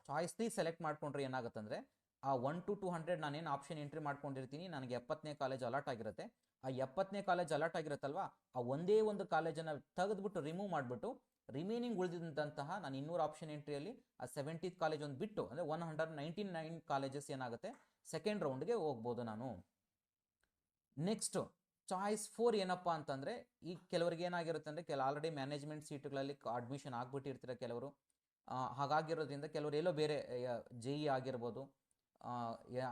ಚಾಯ್ಸ್ 3 ಸೆಲೆಕ್ಟ್ ಮಾಡ್ಕೊಂಡ್ರೆ ಏನಾಗುತ್ತೆ ಅಂದರೆ, ಆ 1 to 200 ನಾನೇನು ಆಪ್ಷನ್ ಎಂಟ್ರಿ ಮಾಡ್ಕೊಂಡಿರ್ತೀನಿ, ನನಗೆ 70ನೇ ಕಾಲೇಜ್ ಅಲಾಟ್ ಆಗಿರುತ್ತೆ. ಆ 70ನೇ ಕಾಲೇಜ್ ಅಲಾಟ್ ಆಗಿರುತ್ತಲ್ವಾ, ಆ ಒಂದೇ ಒಂದು ಕಾಲೇಜನ್ನು ತೆಗೆದುಬಿಟ್ಟು ರಿಮೂವ್ ಮಾಡಿಬಿಟ್ಟು ರಿಮೈನಿಂಗ್ ಉಳಿದಿದ್ದಂತಹ ನಾನು 200 ಆಪ್ಷನ್ ಎಂಟ್ರಿಯಲ್ಲಿ ಆ 70th ಕಾಲೇಜ್ ಒಂದು ಬಿಟ್ಟು, ಅಂದರೆ 199 ಕಾಲೇಜಸ್ ಏನಾಗುತ್ತೆ ಸೆಕೆಂಡ್ ರೌಂಡ್ಗೆ ಹೋಗ್ಬೋದು ನಾನು. ನೆಕ್ಸ್ಟು ಚಾಯ್ಸ್ 4 ಏನಪ್ಪ ಅಂತಂದರೆ, ಈ ಕೆಲವರಿಗೆ ಏನಾಗಿರುತ್ತೆ ಅಂದರೆ, ಆಲ್ರೆಡಿ ಮ್ಯಾನೇಜ್ಮೆಂಟ್ ಸೀಟ್ಗಳಲ್ಲಿ ಅಡ್ಮಿಷನ್ ಆಗಿಬಿಟ್ಟಿರ್ತೀರ ಕೆಲವರು. ಹಾಗಾಗಿರೋದ್ರಿಂದ ಕೆಲವರು ಎಲ್ಲೋ ಬೇರೆ JE ಆಗಿರ್ಬೋದು,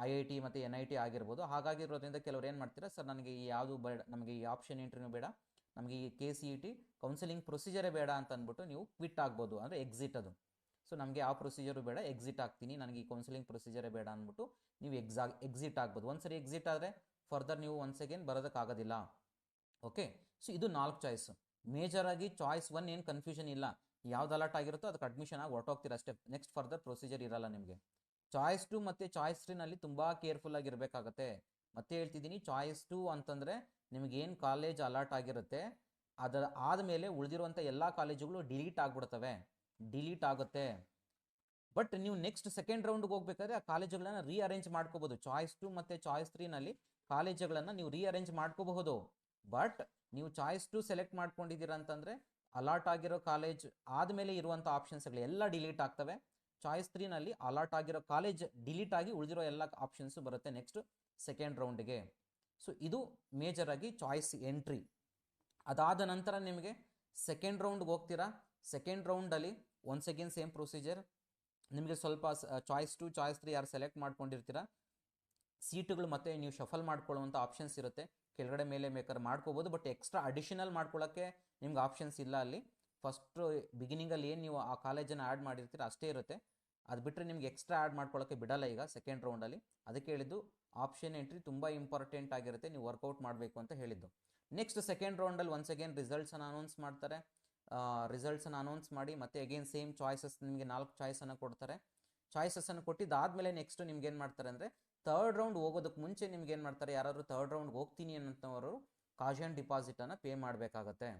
IIT ಮತ್ತು NIT ಆಗಿರ್ಬೋದು. ಹಾಗಾಗಿರೋದ್ರಿಂದ ಕೆಲವ್ರು ಏನು ಮಾಡ್ತೀರಾ, ಸರ್ ನನಗೆ ಯಾವುದು ಬೇಡ, ನಮಗೆ ಈ ಆಪ್ಷನ್ ಎಂಟ್ರಿನೂ ಬೇಡ, ನಮಗೆ ಈ KCET ಕೌನ್ಸಿಲಿಂಗ್ ಪ್ರೊಸೀಜರೇ ಬೇಡ ಅಂತ ಅಂದ್ಬಿಟ್ಟು ನೀವು ಕ್ವಿಟ್ ಆಗ್ಬೋದು, ಅಂದರೆ ಎಕ್ಸಿಟ್ ಅದು. ಸೊ ನಮಗೆ ಆ ಪ್ರೊಸೀಜರು ಬೇಡ, ಎಕ್ಸಿಟ್ ಆಗ್ತೀನಿ, ನನಗೆ ಈ ಕೌನ್ಸಿಲಿಂಗ್ ಪ್ರೊಸೀಜರೇ ಬೇಡ ಅಂದ್ಬಿಟ್ಟು ನೀವು ಎಕ್ಸಿಟ್ ಆಗ್ಬೋದು. ಒಂದ್ಸರಿ ಎಕ್ಸಿಟ್ ಆದರೆ ಫರ್ದರ್ ನೀವು ಒನ್ಸ್ ಅಗೇನ್ ಬರೋದಕ್ಕಾಗೋದಿಲ್ಲ. ಓಕೆ, ಸೊ ಇದು 4 ಚಾಯ್ಸು. ಮೇಜರಾಗಿ ಚಾಯ್ಸ್ 1 ಏನು ಕನ್ಫ್ಯೂಷನ್ ಇಲ್ಲ, ಯಾವ್ದು ಅಲಾಟ್ ಆಗಿರುತ್ತೋ ಅದಕ್ಕೆ ಅಡ್ಮಿಷನ್ ಆಗಿ ಹೊರಟೋಗ್ತೀರ ಅಷ್ಟೇ, ನೆಕ್ಸ್ಟ್ ಫರ್ದರ್ ಪ್ರೊಸೀಜರ್ ಇರಲ್ಲ ನಿಮಗೆ. ಚಾಯ್ಸ್ 2 ಮತ್ತು ಚಾಯ್ಸ್ 3ನಲ್ಲಿ ತುಂಬ ಕೇರ್ಫುಲ್ ಆಗಿರಬೇಕಾಗತ್ತೆ. ಮತ್ತೆ ಹೇಳ್ತಿದ್ದೀನಿ, ಚಾಯ್ಸ್ 2 ಅಂತಂದರೆ ನಿಮಗೇನು ಕಾಲೇಜ್ ಅಲಾಟ್ ಆಗಿರುತ್ತೆ ಅದರ ಆದಮೇಲೆ ಉಳಿದಿರುವಂಥ ಎಲ್ಲ ಕಾಲೇಜುಗಳು ಡಿಲೀಟ್ ಆಗುತ್ತೆ. ಬಟ್ ನೀವು ನೆಕ್ಸ್ಟ್ ಸೆಕೆಂಡ್ ರೌಂಡ್ಗೆ ಹೋಗ್ಬೇಕಾದ್ರೆ ಆ ಕಾಲೇಜುಗಳನ್ನು ರೀಅರೇಂಜ್ ಮಾಡ್ಕೋಬೋದು. ಚಾಯ್ಸ್ 2 ಮತ್ತು ಚಾಯ್ಸ್ 3ನಲ್ಲಿ ಕಾಲೇಜುಗಳನ್ನು ನೀವು ರೀಅರೇಂಜ್ ಮಾಡ್ಕೋಬಹುದು. ಬಟ್ ನೀವು ಚಾಯ್ಸ್ 2 ಸೆಲೆಕ್ಟ್ ಮಾಡ್ಕೊಂಡಿದ್ದೀರಾ ಅಂತಂದರೆ ಅಲಾಟ್ ಆಗಿರೋ ಕಾಲೇಜ್ ಆದಮೇಲೆ ಇರುವಂಥ ಆಪ್ಷನ್ಸ್ಗಳು ಎಲ್ಲ ಡಿಲೀಟ್ ಆಗ್ತವೆ. ಚಾಯ್ಸ್ 3ನಲ್ಲಿ ಅಲಾಟ್ ಆಗಿರೋ ಕಾಲೇಜ್ ಡಿಲೀಟ್ ಆಗಿ ಉಳಿದಿರೋ ಎಲ್ಲ ಆಪ್ಷನ್ಸು ಬರುತ್ತೆ ನೆಕ್ಸ್ಟ್ ಸೆಕೆಂಡ್ ರೌಂಡ್ಗೆ. ಸೊ ಇದು ಮೇಜರಾಗಿ ಚಾಯ್ಸ್ ಎಂಟ್ರಿ. ಅದಾದ ನಂತರ ನಿಮಗೆ ಸೆಕೆಂಡ್ ರೌಂಡ್ಗೆ ಹೋಗ್ತೀರಾ. ಸೆಕೆಂಡ್ ರೌಂಡಲ್ಲಿ ಒನ್ಸ್ ಅಗೇನ್ ಸೇಮ್ ಪ್ರೊಸೀಜರ್. ನಿಮಗೆ ಸ್ವಲ್ಪ ಚಾಯ್ಸ್ 2 ಚಾಯ್ಸ್ 3 ಯಾರು ಸೆಲೆಕ್ಟ್ ಮಾಡ್ಕೊಂಡಿರ್ತೀರಾ, ಸೀಟುಗಳು ಮತ್ತೆ ನೀವು ಶಫಲ್ ಮಾಡ್ಕೊಳ್ಳುವಂಥ ಆಪ್ಷನ್ಸ್ ಇರುತ್ತೆ. ಕೆಳಗಡೆ ಮೇಲೆ ಬೇಕಾದ್ರೆ ಮಾಡ್ಕೋಬೋದು, ಬಟ್ ಎಕ್ಸ್ಟ್ರಾ ಅಡಿಷನಲ್ ಮಾಡ್ಕೊಳ್ಳೋಕ್ಕೆ ನಿಮ್ಗೆ ಆಪ್ಷನ್ಸ್ ಇಲ್ಲ ಅಲ್ಲಿ. ಫಸ್ಟು ಬಿಗಿನಿಂಗಲ್ಲಿ ಏನು ನೀವು ಆ ಕಾಲೇಜನ್ನು ಆ್ಯಡ್ ಮಾಡಿರ್ತೀರ ಅಷ್ಟೇ ಇರುತ್ತೆ. ಅದು ಬಿಟ್ಟರೆ ನಿಮ್ಗೆ ಎಕ್ಸ್ಟ್ರಾ ಆ್ಯಡ್ ಮಾಡ್ಕೊಳ್ಳೋಕ್ಕೆ ಬಿಡಲ್ಲ ಈಗ ಸೆಕೆಂಡ್ ರೌಂಡಲ್ಲಿ. ಅದಕ್ಕೆ ಹೇಳಿದ್ದು ಆಪ್ಷನ್ ಎಂಟ್ರಿ ತುಂಬ ಇಂಪಾರ್ಟೆಂಟ್ ಆಗಿರುತ್ತೆ, ನೀವು ವರ್ಕೌಟ್ ಮಾಡಬೇಕು ಅಂತ ಹೇಳಿದ್ದು. ನೆಕ್ಸ್ಟ್ ಸೆಕೆಂಡ್ ರೌಂಡಲ್ಲಿ ಒನ್ಸ್ ಅಗೇನ್ ರಿಸಲ್ಟ್ಸನ್ನು ಅನೌನ್ಸ್ ಮಾಡ್ತಾರೆ. ರಿಸಲ್ಟ್ಸನ್ನು ಅನೌನ್ಸ್ ಮಾಡಿ ಮತ್ತೆ ಅಗೇನ್ ಸೇಮ್ ಚಾಯ್ಸಸ್, ನಿಮಗೆ 4 ಚಾಯ್ಸನ್ನು ಕೊಡ್ತಾರೆ. ಚಾಯ್ಸಸ್ಸನ್ನು ಕೊಟ್ಟಿದ್ದಾದಮೇಲೆ ನೆಕ್ಸ್ಟ್ ನಿಮ್ಗೆ ಏನು ಮಾಡ್ತಾರೆ ಅಂದರೆ, ಥರ್ಡ್ ರೌಂಡ್ ಹೋಗೋದಕ್ಕೆ ಮುಂಚೆ ನಿಮ್ಗೆ ಏನು ಮಾಡ್ತಾರೆ, ಯಾರಾದರೂ ಥರ್ಡ್ ರೌಂಡ್ಗೆ ಹೋಗ್ತೀನಿ ಅನ್ನೋರು ಕಾಶನ್ ಡಿಪಾಸಿಟನ್ನು ಪೇ ಮಾಡಬೇಕಾಗತ್ತೆ.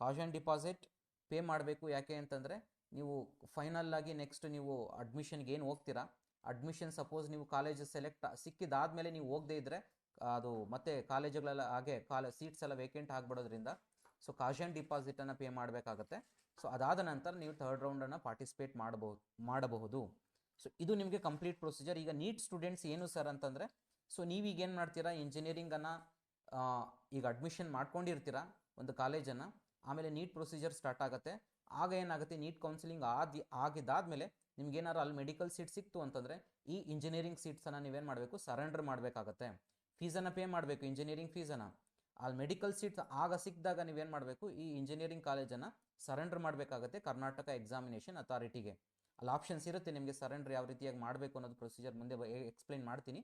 ಕಾಶನ್ ಡಿಪಾಸಿಟ್ ಪೇ ಮಾಡಬೇಕು. ಯಾಕೆ ಅಂತಂದರೆ, ನೀವು ಫೈನಲ್ಲಾಗಿ ನೆಕ್ಸ್ಟ್ ನೀವು ಅಡ್ಮಿಷನ್ಗೆ ಏನು ಹೋಗ್ತೀರಾ, ಅಡ್ಮಿಷನ್ ಸಪೋಸ್ ನೀವು ಕಾಲೇಜ್ ಸೆಲೆಕ್ಟ್ ಸಿಕ್ಕಿದಾದಮೇಲೆ ನೀವು ಹೋಗದೇ ಇದ್ದರೆ ಅದು ಮತ್ತೆ ಕಾಲೇಜುಗಳೆಲ್ಲ ಹಾಗೆ ಸೀಟ್ಸ್ ಎಲ್ಲ ವೇಕೆಂಟ್ ಆಗಿಬಿಡೋದ್ರಿಂದ ಸೊ ಕಾಶನ್ ಡಿಪಾಸಿಟನ್ನು ಪೇ ಮಾಡಬೇಕಾಗತ್ತೆ. ಸೊ ಅದಾದ ನಂತರ ನೀವು ಥರ್ಡ್ ರೌಂಡನ್ನು ಪಾರ್ಟಿಸಿಪೇಟ್ ಮಾಡಬಹುದು. ಸೊ ಇದು ನಿಮಗೆ ಕಂಪ್ಲೀಟ್ ಪ್ರೊಸೀಜರ್. ಈಗ ನೀಟ್ ಸ್ಟೂಡೆಂಟ್ಸ್ ಏನು ಸರ್ ಅಂತಂದರೆ, ಸೊ ನೀವೀಗ ಏನು ಮಾಡ್ತೀರಾ, ಇಂಜಿನಿಯರಿಂಗನ್ನು ಈಗ ಅಡ್ಮಿಷನ್ ಮಾಡ್ಕೊಂಡಿರ್ತೀರಾ ಒಂದು ಕಾಲೇಜನ್ನು, ಆಮೇಲೆ ನೀಟ್ ಪ್ರೊಸೀಜರ್ ಸ್ಟಾರ್ಟ್ ಆಗುತ್ತೆ. ಆಗ ಏನಾಗುತ್ತೆ, ನೀಟ್ ಕೌನ್ಸಿಲಿಂಗ್ ಆಗಿದ್ದಾದಮೇಲೆ ನಿಮ್ಗೇನಾದ್ರು ಅಲ್ಲಿ ಮೆಡಿಕಲ್ ಸೀಟ್ ಸಿಕ್ತು ಅಂತಂದರೆ ಈ ಇಂಜಿನಿಯರಿಂಗ್ ಸೀಟ್ಸನ್ನು ನೀವೇನು ಮಾಡಬೇಕು, ಸರೆಂಡರ್ ಮಾಡಬೇಕಾಗತ್ತೆ. ಫೀಸನ್ನು ಪೇ ಮಾಡಬೇಕು, ಇಂಜಿನಿಯರಿಂಗ್ ಫೀಸನ್ನು. ಅಲ್ಲಿ ಮೆಡಿಕಲ್ ಸೀಟ್ಸ್ ಆಗ ಸಿಕ್ಕಿದಾಗ ನೀವೇನು ಮಾಡಬೇಕು, ಈ ಇಂಜಿನಿಯರಿಂಗ್ ಕಾಲೇಜನ್ನು ಸರೆಂಡರ್ ಮಾಡಬೇಕಾಗತ್ತೆ ಕರ್ನಾಟಕ ಎಕ್ಸಾಮಿನೇಷನ್ ಅಥಾರಿಟಿಗೆ. ಅಲ್ಲಿ ಆಪ್ಷನ್ಸ್ ಇರುತ್ತೆ ನಿಮಗೆ ಸರೆಂಡರ್ ಯಾವ ರೀತಿಯಾಗಿ ಮಾಡಬೇಕು ಅನ್ನೋದು ಪ್ರೊಸೀಜರ್ ಮುಂದೆ ಎಕ್ಸ್ಪ್ಲೈನ್ ಮಾಡ್ತೀನಿ.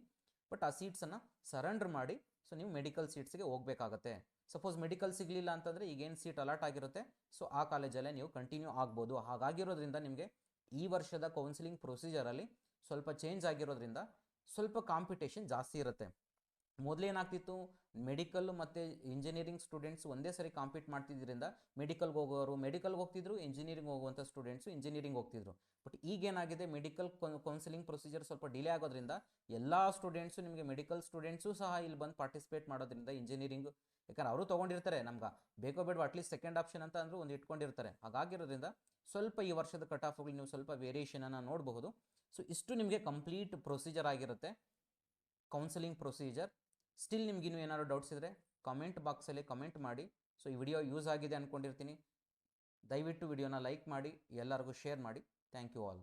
ಬಟ್ ಆ ಸೀಟ್ಸನ್ನು ಸರೆಂಡರ್ ಮಾಡಿ ಸೊ ನೀವು ಮೆಡಿಕಲ್ ಸೀಟ್ಸ್ಗೆ ಹೋಗಬೇಕಾಗತ್ತೆ. ಸಪೋಸ್ ಮೆಡಿಕಲ್ ಸಿಗಲಿಲ್ಲ ಅಂತಂದರೆ ಈಗೇನು ಸೀಟ್ ಅಲಾಟ್ ಆಗಿರುತ್ತೆ ಸೊ ಆ ಕಾಲೇಜಲ್ಲೇ ನೀವು ಕಂಟಿನ್ಯೂ ಆಗ್ಬೋದು. ಹಾಗಾಗಿರೋದ್ರಿಂದ ನಿಮಗೆ ಈ ವರ್ಷದ ಕೌನ್ಸಿಲಿಂಗ್ ಪ್ರೊಸೀಜರಲ್ಲಿ ಸ್ವಲ್ಪ ಚೇಂಜ್ ಆಗಿರೋದ್ರಿಂದ ಸ್ವಲ್ಪ ಕಾಂಪಿಟೇಷನ್ ಜಾಸ್ತಿ ಇರುತ್ತೆ. ಮೊದಲೇನಾಗ್ತಿತ್ತು, ಮೆಡಿಕಲ್ ಮತ್ತು ಇಂಜಿನಿಯರಿಂಗ್ ಸ್ಟೂಡೆಂಟ್ಸ್ ಒಂದೇ ಸರಿ ಕಾಂಪೀಟ್ ಮಾಡ್ತಿದ್ದರಿಂದ ಮೆಡಿಕಲ್ಗೆ ಹೋಗೋರು ಮೆಡಿಕಲ್ಗೆ ಹೋಗ್ತಿದ್ರು, ಇಂಜಿನಿಯರಿಂಗ್ ಹೋಗುವಂಥ ಸ್ಟೂಡೆಂಟ್ಸು ಇಂಜಿನಿಯರಿಂಗ್ ಹೋಗ್ತಿದ್ರು. ಬಟ್ ಈಗೇನಾಗಿದೆ, ಮೆಡಿಕಲ್ ಕೌನ್ಸಿಲಿಂಗ್ ಪ್ರೊಸೀಜರ್ ಸ್ವಲ್ಪ ಡಿಲೇ ಆಗೋದ್ರಿಂದ ಎಲ್ಲ ಸ್ಟೂಡೆಂಟ್ಸು, ನಿಮಗೆ ಮೆಡಿಕಲ್ ಸ್ಟೂಡೆಂಟ್ಸು ಸಹ ಇಲ್ಲಿ ಬಂದು ಪಾರ್ಟಿಸಿಪೇಟ್ ಮಾಡೋದ್ರಿಂದ ಇಂಜಿನಿಯರಿಂಗ್, ಯಾಕಂದ್ರೆ ಅವರು ತೊಗೊಂಡಿರ್ತಾರೆ, ನಮ್ಗೆ ಬೇಕೋ ಬೇಡ ಅಟ್ಲೀಸ್ಟ್ ಸೆಕೆಂಡ್ ಆಪ್ಷನ್ ಅಂತ ಅಂದರೂ ಒಂದು ಇಟ್ಕೊಂಡಿರ್ತಾರೆ. ಹಾಗಾಗಿರೋದ್ರಿಂದ ಸ್ವಲ್ಪ ಈ ವರ್ಷದ ಕಟ್ ಆಫ್ಗಳು ನೀವು ಸ್ವಲ್ಪ ವೇರಿಯೇಷನನ್ನು ನೋಡಬಹುದು. ಸೊ ಇಷ್ಟು ನಿಮಗೆ ಕಂಪ್ಲೀಟ್ ಪ್ರೊಸೀಜರ್ ಆಗಿರುತ್ತೆ, ಕೌನ್ಸಿಲಿಂಗ್ ಪ್ರೊಸೀಜರ್. ಸ್ಟಿಲ್ ನಿಮ್ಗಿನ್ನೂ ಏನಾದ್ರು ಡೌಟ್ಸ್ ಇದ್ದರೆ ಕಮೆಂಟ್ ಬಾಕ್ಸಲ್ಲಿ ಕಮೆಂಟ್ ಮಾಡಿ. ಸೊ ಈ ವಿಡಿಯೋ ಯೂಸ್ ಆಗಿದೆ ಅಂದ್ಕೊಂಡಿರ್ತೀನಿ. ದಯವಿಟ್ಟು ವಿಡಿಯೋನ ಲೈಕ್ ಮಾಡಿ, ಎಲ್ಲರಿಗೂ ಶೇರ್ ಮಾಡಿ. Thank you all.